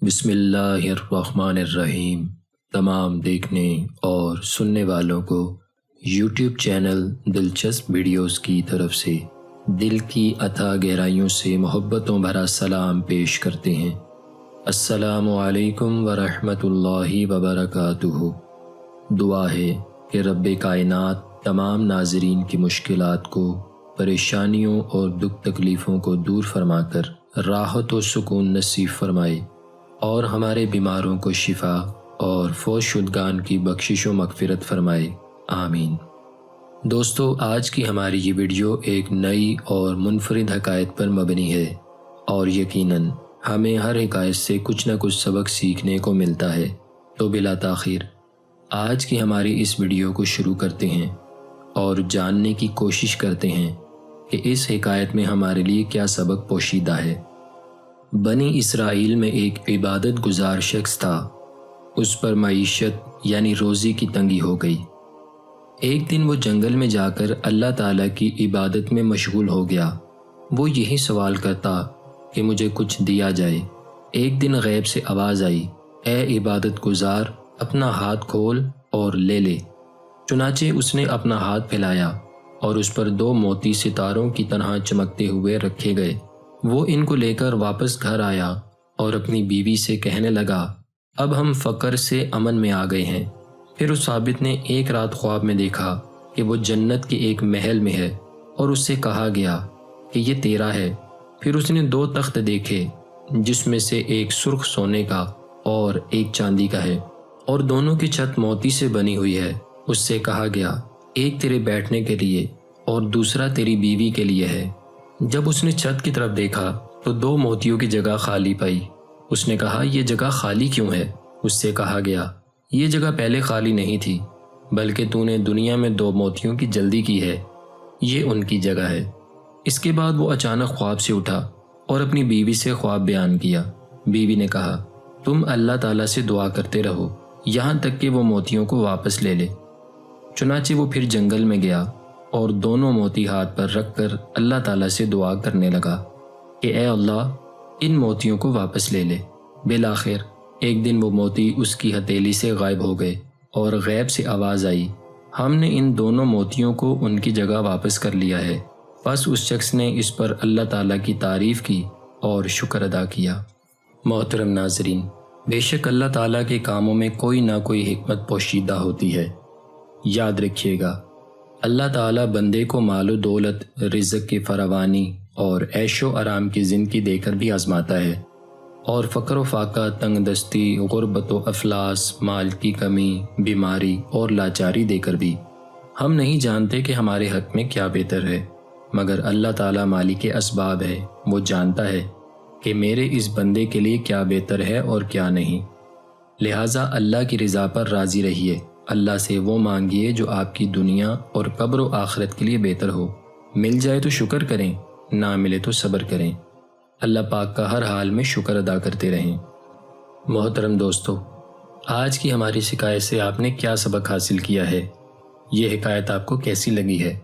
बिस्मिल्लाहिर्रहमानिर्रहीम। तमाम देखने और सुनने वालों को यूट्यूब चैनल दिलचस्प वीडियोस की तरफ से दिल की अथाह गहराइयों से मोहब्बतों भरा सलाम पेश करते हैं। अस्सलामुअलैकुम वरहमतुल्लाहि वबरकातुहू। दुआ है कि रब्बे कायनात तमाम नाज़रीन की मुश्किलात को, परेशानियों और दुख तकलीफ़ों को दूर फरमाकर राहत व सुकून नसीब फरमाए और हमारे बीमारों को शिफा और फौशुदगान की बख्शिश व मग़फ़िरत फरमाए, आमीन। दोस्तों, आज की हमारी ये वीडियो एक नई और मुनफरिद हिकायत पर मबनी है और यकीनन हमें हर हिकायत से कुछ न कुछ सबक सीखने को मिलता है। तो बिला ताख़ीर आज की हमारी इस वीडियो को शुरू करते हैं और जानने की कोशिश करते हैं कि इस हिकायत में हमारे लिए क्या सबक पोशीदा है। बनी इसराइल में एक इबादत गुजार शख्स था। उस पर मईशत यानी रोज़ी की तंगी हो गई। एक दिन वो जंगल में जाकर अल्लाह ताला की इबादत में मशगूल हो गया। वो यही सवाल करता कि मुझे कुछ दिया जाए। एक दिन गैब से आवाज़ आई, ए इबादत गुजार, अपना हाथ खोल और ले ले। चुनाचे उसने अपना हाथ फैलाया और उस पर 2 मोती सितारों की तरह चमकते हुए रखे गए। वो इनको लेकर वापस घर आया और अपनी बीवी से कहने लगा, अब हम फ़क्र से अमन में आ गए हैं। फिर उस आबिद ने एक रात ख्वाब में देखा कि वो जन्नत के एक महल में है और उससे कहा गया कि ये तेरा है। फिर उसने 2 तख्त देखे जिसमें से एक सुर्ख सोने का और एक चांदी का है और दोनों की छत मोती से बनी हुई है। उससे कहा गया, एक तेरे बैठने के लिए और दूसरा तेरी बीवी के लिए है। जब उसने छत की तरफ देखा तो 2 मोतियों की जगह खाली पाई। उसने कहा, ये जगह खाली क्यों है? उससे कहा गया, ये जगह पहले खाली नहीं थी, बल्कि तूने दुनिया में 2 मोतियों की जल्दी की है, ये उनकी जगह है। इसके बाद वो अचानक ख्वाब से उठा और अपनी बीवी से ख्वाब बयान किया। बीवी ने कहा, तुम अल्लाह ताला से दुआ करते रहो यहाँ तक कि वो मोतियों को वापस ले ले। चुनाचे वो फिर जंगल में गया और दोनों मोती हाथ पर रखकर अल्लाह ताला से दुआ करने लगा कि ए अल्लाह, इन मोतियों को वापस ले ले। बिलाखिर एक दिन वो मोती उसकी हथेली से गायब हो गए और गैब से आवाज़ आई, हमने इन दोनों मोतियों को उनकी जगह वापस कर लिया है। बस उस शख्स ने इस पर अल्लाह ताला की तारीफ़ की और शुक्र अदा किया। मोहतरम नाज़रीन, बेशक अल्लाह ताला के कामों में कोई ना कोई हिकमत पोशीदा होती है। याद रखिएगा, अल्लाह ताला बंदे को मालो दौलत, रिज़्क़ की फरावानी और ऐशो आराम की ज़िंदगी देकर भी आज़माता है और फ़क्र व फाका, तंग दस्ती, गुर्बत व अफलास, माल की कमी, बीमारी और लाचारी देकर भी। हम नहीं जानते कि हमारे हक़ में क्या बेहतर है, मगर अल्लाह ताला मालिक असबाब है। वो जानता है कि मेरे इस बंदे के लिए क्या बेहतर है और क्या नहीं। लिहाजा अल्लाह की रज़ा पर राज़ी रहिए। अल्लाह से वो मांगिए जो आपकी दुनिया और कब्र व आखिरत के लिए बेहतर हो। मिल जाए तो शुक्र करें, ना मिले तो सब्र करें। अल्लाह पाक का हर हाल में शुक्र अदा करते रहें। मोहतरम दोस्तों, आज की हमारी हिकायत से आपने क्या सबक हासिल किया है? ये हिकायत आपको कैसी लगी है?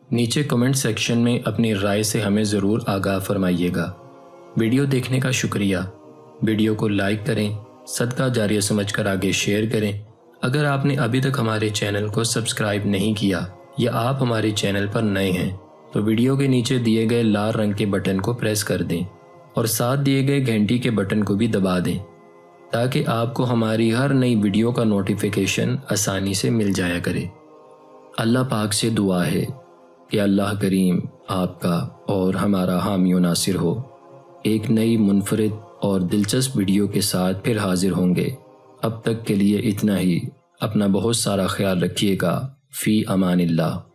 नीचे कमेंट सेक्शन में अपनी राय से हमें ज़रूर आगाह फरमाइएगा। वीडियो देखने का शुक्रिया। वीडियो को लाइक करें, सदका जारिया समझकर आगे शेयर करें। अगर आपने अभी तक हमारे चैनल को सब्सक्राइब नहीं किया या आप हमारे चैनल पर नए हैं तो वीडियो के नीचे दिए गए लाल रंग के बटन को प्रेस कर दें और साथ दिए गए घंटी के बटन को भी दबा दें ताकि आपको हमारी हर नई वीडियो का नोटिफिकेशन आसानी से मिल जाया करे। अल्लाह पाक से दुआ है कि अल्लाह करीम आपका और हमारा हामी व नासिर हो। एक नई मुनफरिद और दिलचस्प वीडियो के साथ फिर हाजिर होंगे। अब तक के लिए इतना ही। अपना बहुत सारा ख्याल रखिएगा। फ़ी अमानिल्लाह।